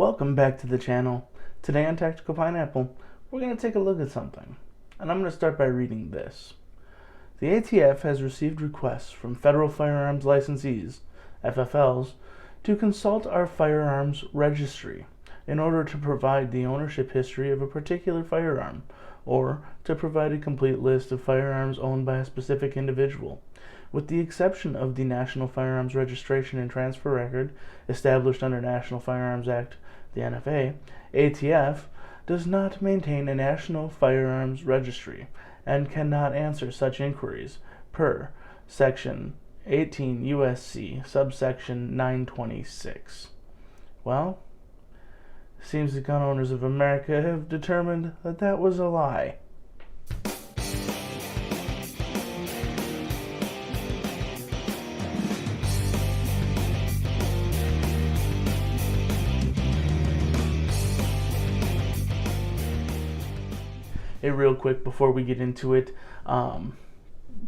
Welcome back to the channel. Today on Tactical Pineapple, we're going to take a look at something. And I'm going to start by reading this. The ATF has received requests from federal firearms licensees, FFLs, to consult our firearms registry in order to provide the ownership history of a particular firearm, or to provide a complete list of firearms owned by a specific individual. With the exception of the National Firearms Registration and Transfer Record, established under National Firearms Act, the NFA, ATF does not maintain a national firearms registry and cannot answer such inquiries per Section 18 U.S.C. subsection 926. Well, seems the gun owners of America have determined that that was a lie. Hey, real quick before we get into it,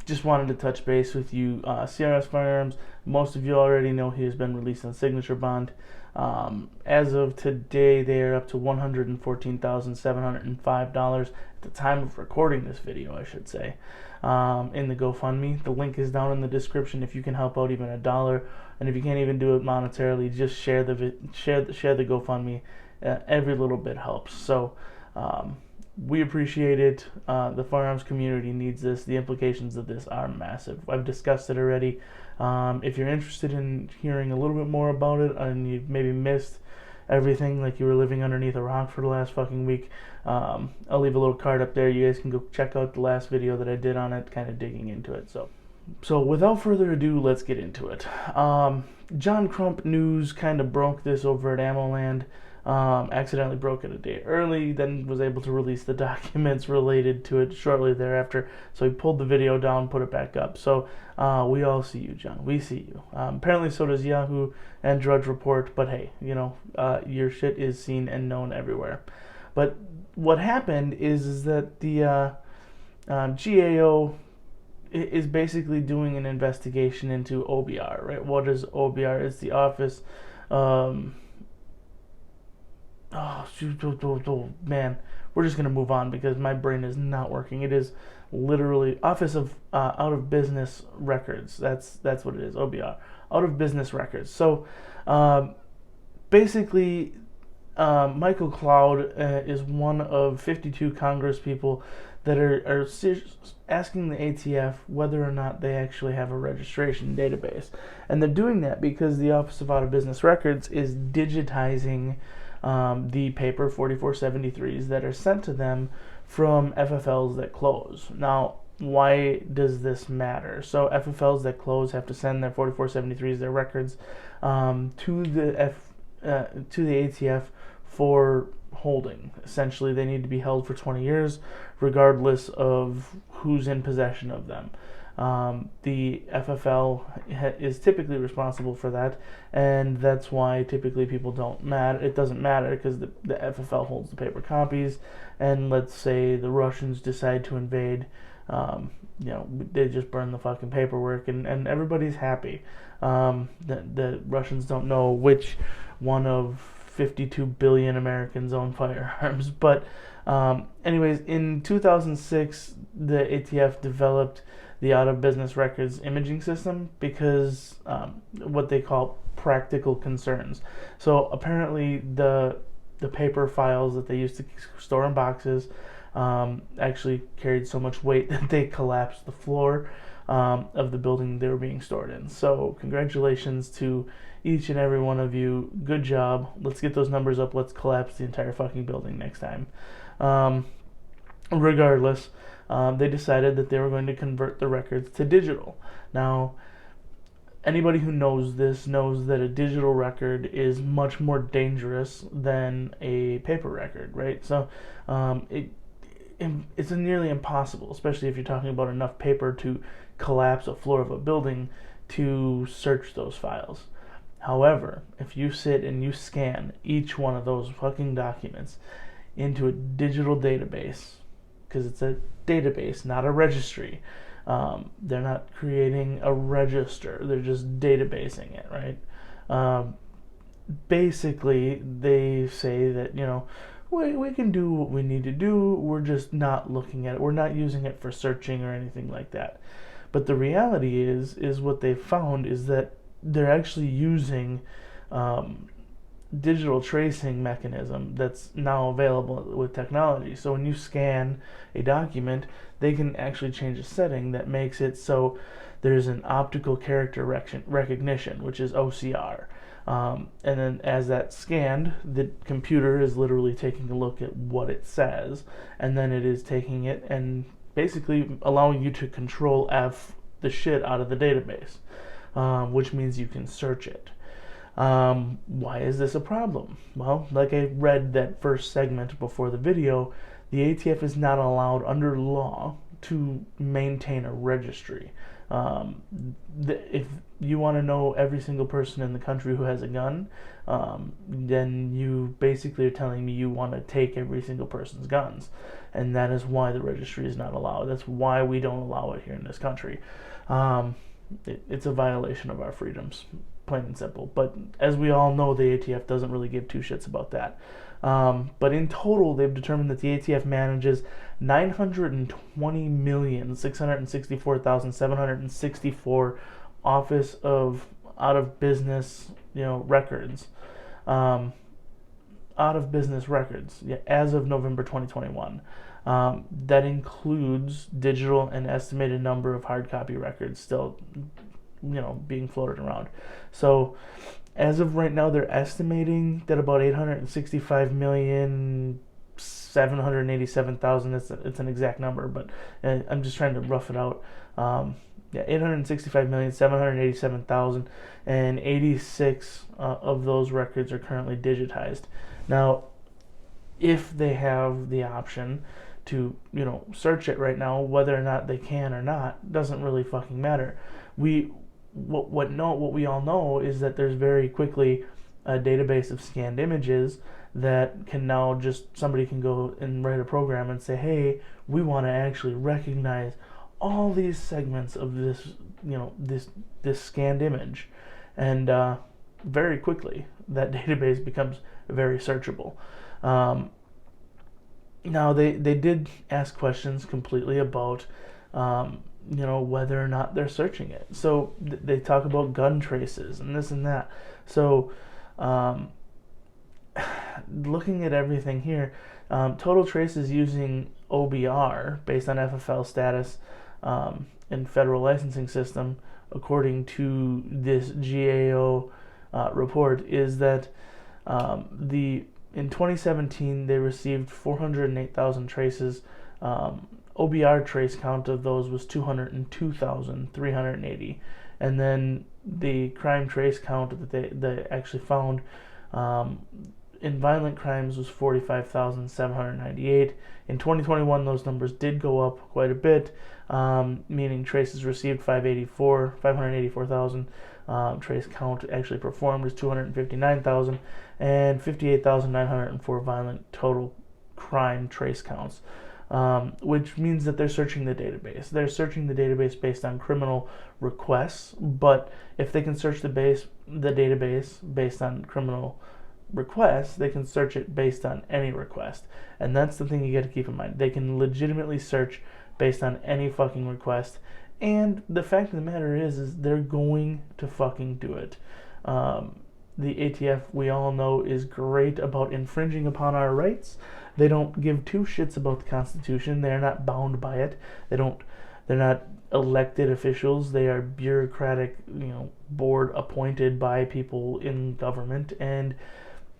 just wanted to touch base with you. CRS Firearms, most of you already know he has been released on signature bond. As of today, they are up to $114,705 at the time of recording this video, I should say, in the GoFundMe. The link is down in the description if you can help out even $1, and if you can't even do it monetarily, just share the GoFundMe. Every little bit helps. So we appreciate it. The firearms community needs this. The implications of this are massive. I've discussed it already. If you're interested in hearing a little bit more about it and you've maybe missed everything, like you were living underneath a rock for the last fucking week, I'll leave a little card up there. You guys can go check out the last video that I did on it, kind of digging into it. So without further ado, let's get into it. John Crump news kind of broke this over at AmmoLand. Accidentally broke it a day early, then was able to release the documents related to it shortly thereafter. So he pulled the video down, put it back up. So we all see you, John. We see you. Apparently so does Yahoo and Drudge Report, but hey, you know, your shit is seen and known everywhere. But what happened is that the GAO is basically doing an investigation into OBR, right? What is OBR? It's the Office... Oh, man, we're just going to move on because my brain is not working. It is literally Office of Out of Business Records. That's what it is, OBR, Out of Business Records. So basically, Michael Cloud is one of 52 Congress people that are asking the ATF whether or not they actually have a registration database. And they're doing that because the Office of Out of Business Records is digitizing the paper 4473s that are sent to them from FFLs that close. Now, why does this matter? So FFLs that close have to send their 4473s, their records, to the ATF for holding. Essentially, they need to be held for 20 years, regardless of who's in possession of them. The FFL is typically responsible for that, and that's why typically people don't matter. It doesn't matter because the FFL holds the paper copies, and let's say the Russians decide to invade, they just burn the fucking paperwork, and everybody's happy. The Russians don't know which one of 52 billion Americans own firearms, but anyways, in 2006, the ATF developed the Out of Business Records imaging system because what they call practical concerns. So apparently the paper files that they used to store in boxes actually carried so much weight that they collapsed the floor of the building they were being stored in. So congratulations to each and every one of you. Good job. Let's get those numbers up. Let's collapse the entire fucking building next time. Regardless, they decided that they were going to convert the records to digital. Now, anybody who knows this knows that a digital record is much more dangerous than a paper record, right? So it's nearly impossible, especially if you're talking about enough paper to collapse a floor of a building, to search those files. However, if you sit and you scan each one of those fucking documents into a digital database, because it's a database, not a registry. They're not creating a register. They're just databasing it, right? basically they say that, we can do what we need to do, we're just not looking at it, we're not using it for searching or anything like that. But the reality is what they've found is that they're actually using digital tracing mechanism that's now available with technology. So when you scan a document, they can actually change a setting that makes it so there's an optical character recognition, which is OCR. And then as that's scanned, the computer is literally taking a look at what it says, and then it is taking it and basically allowing you to control F the shit out of the database, which means you can search it. Why is this a problem? Well, like I read that first segment before the video, the ATF is not allowed under law to maintain a registry. If you want to know every single person in the country who has a gun, then you basically are telling me you want to take every single person's guns. And that is why the registry is not allowed. That's why we don't allow it here in this country. It's a violation of our freedoms, plain and simple. But as we all know, the ATF doesn't really give two shits about that. But in total, they've determined that the ATF manages 920,664,764 office of out of business, records, out of business records, as of November 2021. That includes digital and estimated number of hard copy records still, being floated around. So, as of right now, they're estimating that about 865,787,000. It's an exact number, but I'm just trying to rough it out. 865,787,086 of those records are currently digitized. Now, if they have the option to, search it right now, whether or not they can or not doesn't really fucking matter. What we all know is that there's very quickly a database of scanned images that can now somebody can go and write a program and say, hey, we want to actually recognize all these segments of this, this scanned image, and very quickly that database becomes very searchable. Now they did ask questions completely about whether or not they're searching it. So they talk about gun traces and this and that. So looking at everything here, total traces using OBR based on FFL status and federal licensing system, according to this GAO report, is that in 2017 they received 408,000 traces. OBR trace count of those was 202,380, and then the crime trace count that they actually found in violent crimes was 45,798. In 2021, those numbers did go up quite a bit, meaning traces received 584,000. Trace count actually performed is 259,000, and 58,904 violent total crime trace counts. Which means that they're searching the database. They're searching the database based on criminal requests, but if they can search the database based on criminal requests, they can search it based on any request. And that's the thing you got to keep in mind. They can legitimately search based on any fucking request. And the fact of the matter is they're going to fucking do it. The ATF, we all know, is great about infringing upon our rights. They don't give two shits about the Constitution. They are not bound by it. They're not elected officials. They are bureaucratic, board appointed by people in government, and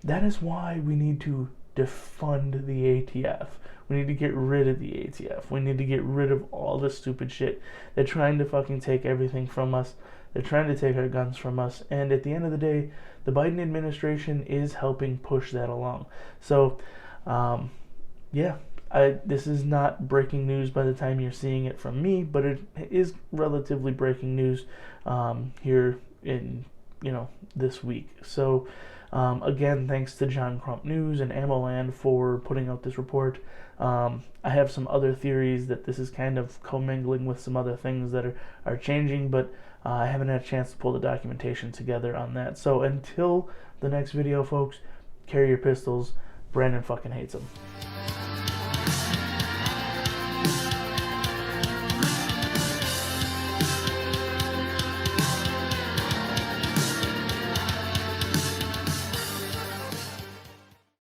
that is why we need to defund the ATF. We need to get rid of the ATF. We need to get rid of all this stupid shit. They're trying to fucking take everything from us. They're trying to take our guns from us, and at the end of the day, the Biden administration is helping push that along. So, this is not breaking news by the time you're seeing it from me, but it is relatively breaking news here in this week. So again, thanks to John Crump News and AmmoLand for putting out this report. I have some other theories that this is kind of commingling with some other things that are changing, but I haven't had a chance to pull the documentation together on that. So until the next video, folks, carry your pistols. Brandon fucking hates them.